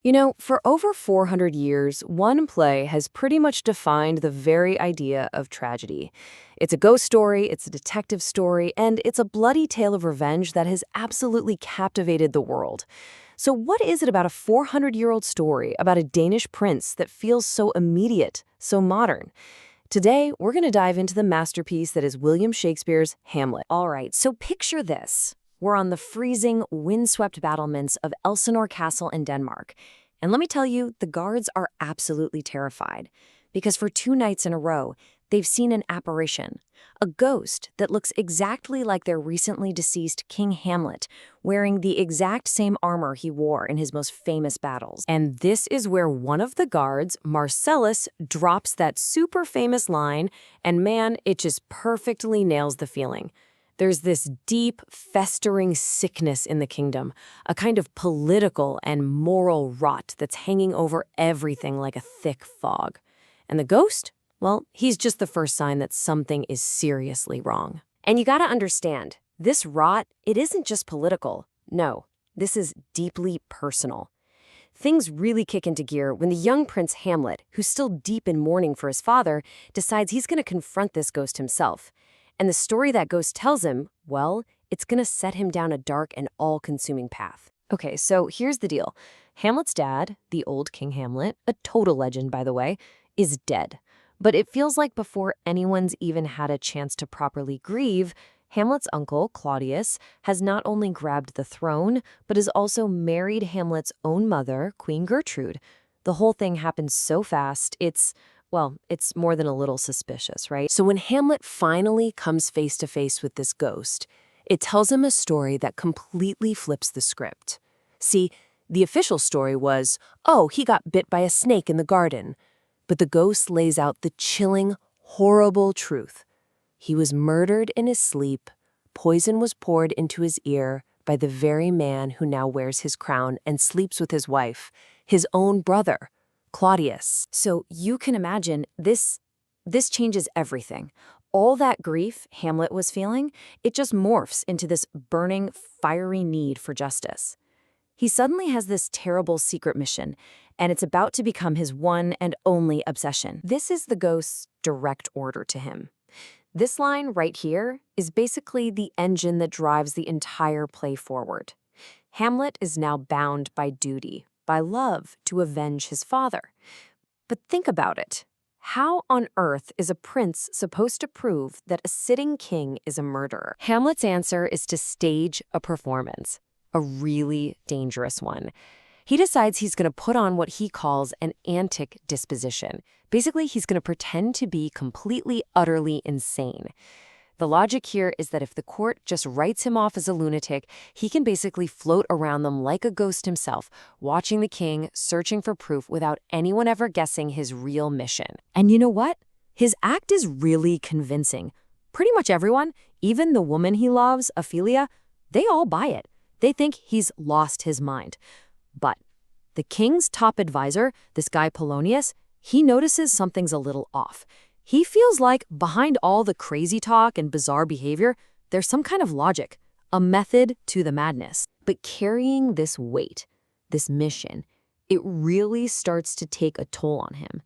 You know, for over 400 years, one play has pretty much defined the very idea of tragedy. It's a ghost story, it's a detective story, and it's a bloody tale of revenge that has absolutely captivated the world. So, what is it about a 400-year-old story about a Danish prince that feels so immediate, so modern? Today, we're going to dive into the masterpiece that is William Shakespeare's Hamlet. All right, so picture this. We're on the freezing, windswept battlements of Elsinore Castle in Denmark. And let me tell you, the guards are absolutely terrified. Because for 2 nights in a row, they've seen an apparition. A ghost that looks exactly like their recently deceased King Hamlet, wearing the exact same armor he wore in his most famous battles. And this is where one of the guards, Marcellus, drops that super famous line, and man, it just perfectly nails the feeling. There's this deep, festering sickness in the kingdom, a kind of political and moral rot that's hanging over everything like a thick fog. And the ghost? Well, he's just the first sign that something is seriously wrong. And you gotta understand, this rot, it isn't just political. No, this is deeply personal. Things really kick into gear when the young Prince Hamlet, who's still deep in mourning for his father, decides he's gonna confront this ghost himself. And the story that ghost tells him, well, it's gonna set him down a dark and all-consuming path. Okay, so here's the deal. Hamlet's dad, the old King Hamlet, a total legend, by the way, is dead. But it feels like before anyone's even had a chance to properly grieve, Hamlet's uncle, Claudius, has not only grabbed the throne, but has also married Hamlet's own mother, Queen Gertrude. The whole thing happened so fast, it's more than a little suspicious, right? So when Hamlet finally comes face to face with this ghost, it tells him a story that completely flips the script. See, the official story was, oh, he got bit by a snake in the garden. But the ghost lays out the chilling, horrible truth. He was murdered in his sleep. Poison was poured into his ear by the very man who now wears his crown and sleeps with his wife, his own brother, Claudius. So you can imagine this changes everything. All that grief Hamlet was feeling, it just morphs into this burning, fiery need for justice. He suddenly has this terrible secret mission, and it's about to become his one and only obsession. This is the ghost's direct order to him. This line right here is basically the engine that drives the entire play forward. Hamlet is now bound by duty, by love, to avenge his father. But think about it. How on earth is a prince supposed to prove that a sitting king is a murderer? Hamlet's answer is to stage a performance, a really dangerous one. He decides he's going to put on what he calls an antic disposition. Basically, he's going to pretend to be completely, utterly insane. The logic here is that if the court just writes him off as a lunatic, he can basically float around them like a ghost himself, watching the king, searching for proof without anyone ever guessing his real mission. And you know what? His act is really convincing. Pretty much everyone, even the woman he loves, Ophelia, they all buy it. They think he's lost his mind. But the king's top advisor, this guy Polonius, he notices something's a little off. He feels like behind all the crazy talk and bizarre behavior, there's some kind of logic, a method to the madness. But carrying this weight, this mission, it really starts to take a toll on him.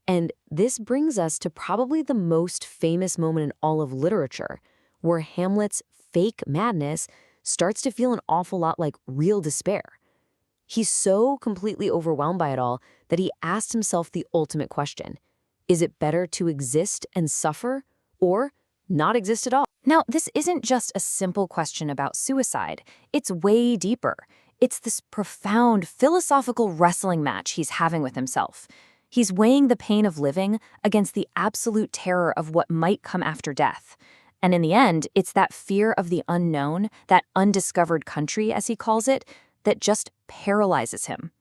And this brings us to probably the most famous moment in all of literature, where Hamlet's fake madness starts to feel an awful lot like real despair. He's so completely overwhelmed by it all that he asked himself the ultimate question. Is it better to exist and suffer or not exist at all? Now, this isn't just a simple question about suicide. It's way deeper. It's this profound philosophical wrestling match he's having with himself. He's weighing the pain of living against the absolute terror of what might come after death. And in the end, it's that fear of the unknown, that undiscovered country, as he calls it, that just paralyzes him.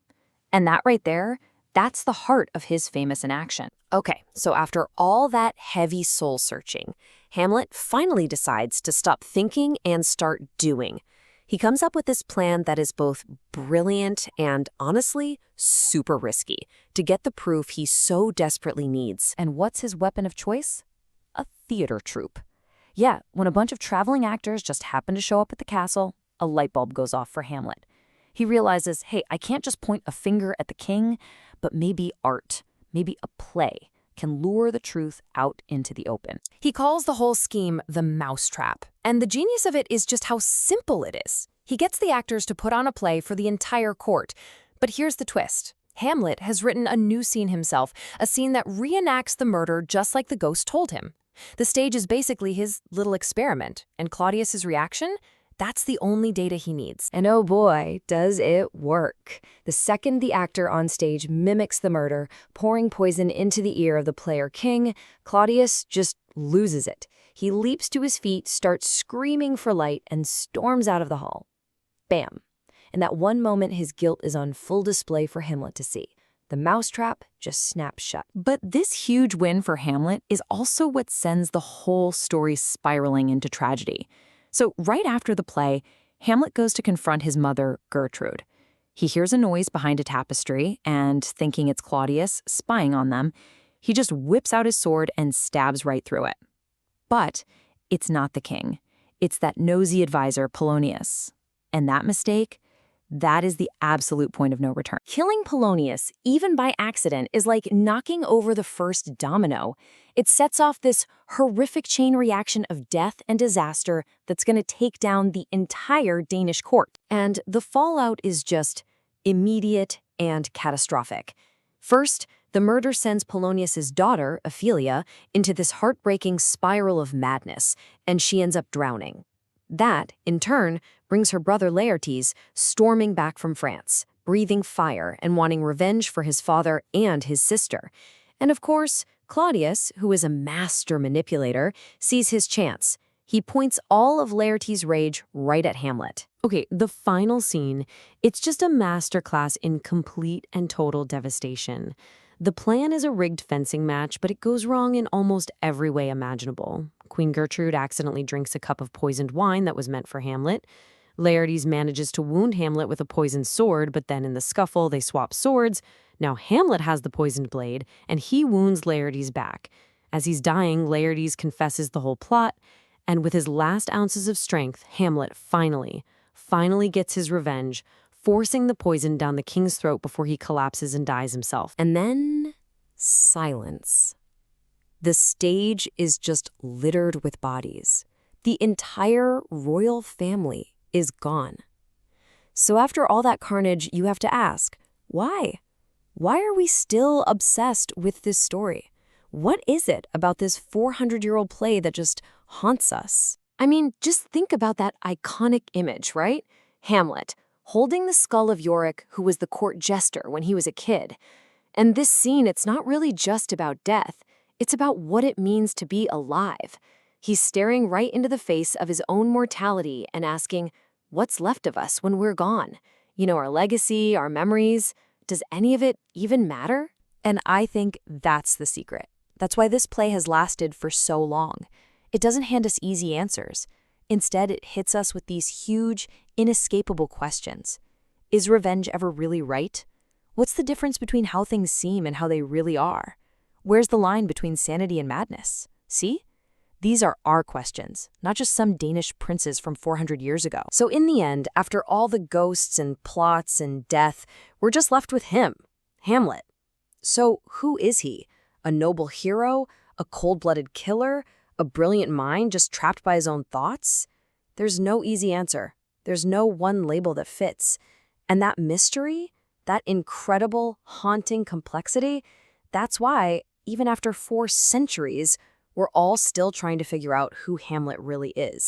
And that right there, that's the heart of his famous inaction. Okay, so after all that heavy soul-searching, Hamlet finally decides to stop thinking and start doing. He comes up with this plan that is both brilliant and, honestly, super risky to get the proof he so desperately needs. And what's his weapon of choice? A theater troupe. Yeah, when a bunch of traveling actors just happen to show up at the castle, a light bulb goes off for Hamlet. He realizes, hey, I can't just point a finger at the king, but maybe art, maybe a play can lure the truth out into the open. He calls the whole scheme the mousetrap, and the genius of it is just how simple it is. He gets the actors to put on a play for the entire court. But here's the twist. Hamlet has written a new scene himself, a scene that reenacts the murder just like the ghost told him. The stage is basically his little experiment, and Claudius's reaction? That's the only data he needs. And oh boy, does it work. The second the actor on stage mimics the murder, pouring poison into the ear of the player king, Claudius just loses it. He leaps to his feet, starts screaming for light, and storms out of the hall. Bam. In that one moment, his guilt is on full display for Hamlet to see. The mousetrap just snaps shut. But this huge win for Hamlet is also what sends the whole story spiraling into tragedy. So right after the play, Hamlet goes to confront his mother, Gertrude. He hears a noise behind a tapestry, and thinking it's Claudius spying on them, he just whips out his sword and stabs right through it. But it's not the king. It's that nosy advisor, Polonius. And that mistake, that is the absolute point of no return. Killing Polonius, even by accident, is like knocking over the first domino. It sets off this horrific chain reaction of death and disaster that's going to take down the entire Danish court. And the fallout is just immediate and catastrophic. First, the murder sends Polonius's daughter, Ophelia, into this heartbreaking spiral of madness, and she ends up drowning. That, in turn, brings her brother Laertes storming back from France, breathing fire and wanting revenge for his father and his sister. And of course, Claudius, who is a master manipulator, sees his chance. He points all of Laertes' rage right at Hamlet. Okay, the final scene, it's just a masterclass in complete and total devastation. The plan is a rigged fencing match, but it goes wrong in almost every way imaginable. Queen Gertrude accidentally drinks a cup of poisoned wine that was meant for Hamlet. Laertes manages to wound Hamlet with a poisoned sword, but then in the scuffle, they swap swords. Now Hamlet has the poisoned blade, and he wounds Laertes back. As he's dying, Laertes confesses the whole plot, and with his last ounces of strength, Hamlet finally gets his revenge, forcing the poison down the king's throat before he collapses and dies himself. And then, silence. The stage is just littered with bodies. The entire royal family is gone. So after all that carnage, you have to ask, why? Why are we still obsessed with this story? What is it about this 400-year-old play that just haunts us? I mean, just think about that iconic image, right? Hamlet, holding the skull of Yorick, who was the court jester when he was a kid. And this scene, it's not really just about death. It's about what it means to be alive. He's staring right into the face of his own mortality and asking, what's left of us when we're gone? You know, our legacy, our memories. Does any of it even matter? And I think that's the secret. That's why this play has lasted for so long. It doesn't hand us easy answers. Instead, it hits us with these huge, inescapable questions. Is revenge ever really right? What's the difference between how things seem and how they really are? Where's the line between sanity and madness? See? These are our questions, not just some Danish princes from 400 years ago. So in the end, after all the ghosts and plots and death, we're just left with him, Hamlet. So who is he? A noble hero? A cold-blooded killer? A brilliant mind just trapped by his own thoughts? There's no easy answer. There's no one label that fits. And that mystery, that incredible, haunting complexity, that's why, even after 4 centuries, we're all still trying to figure out who Hamlet really is.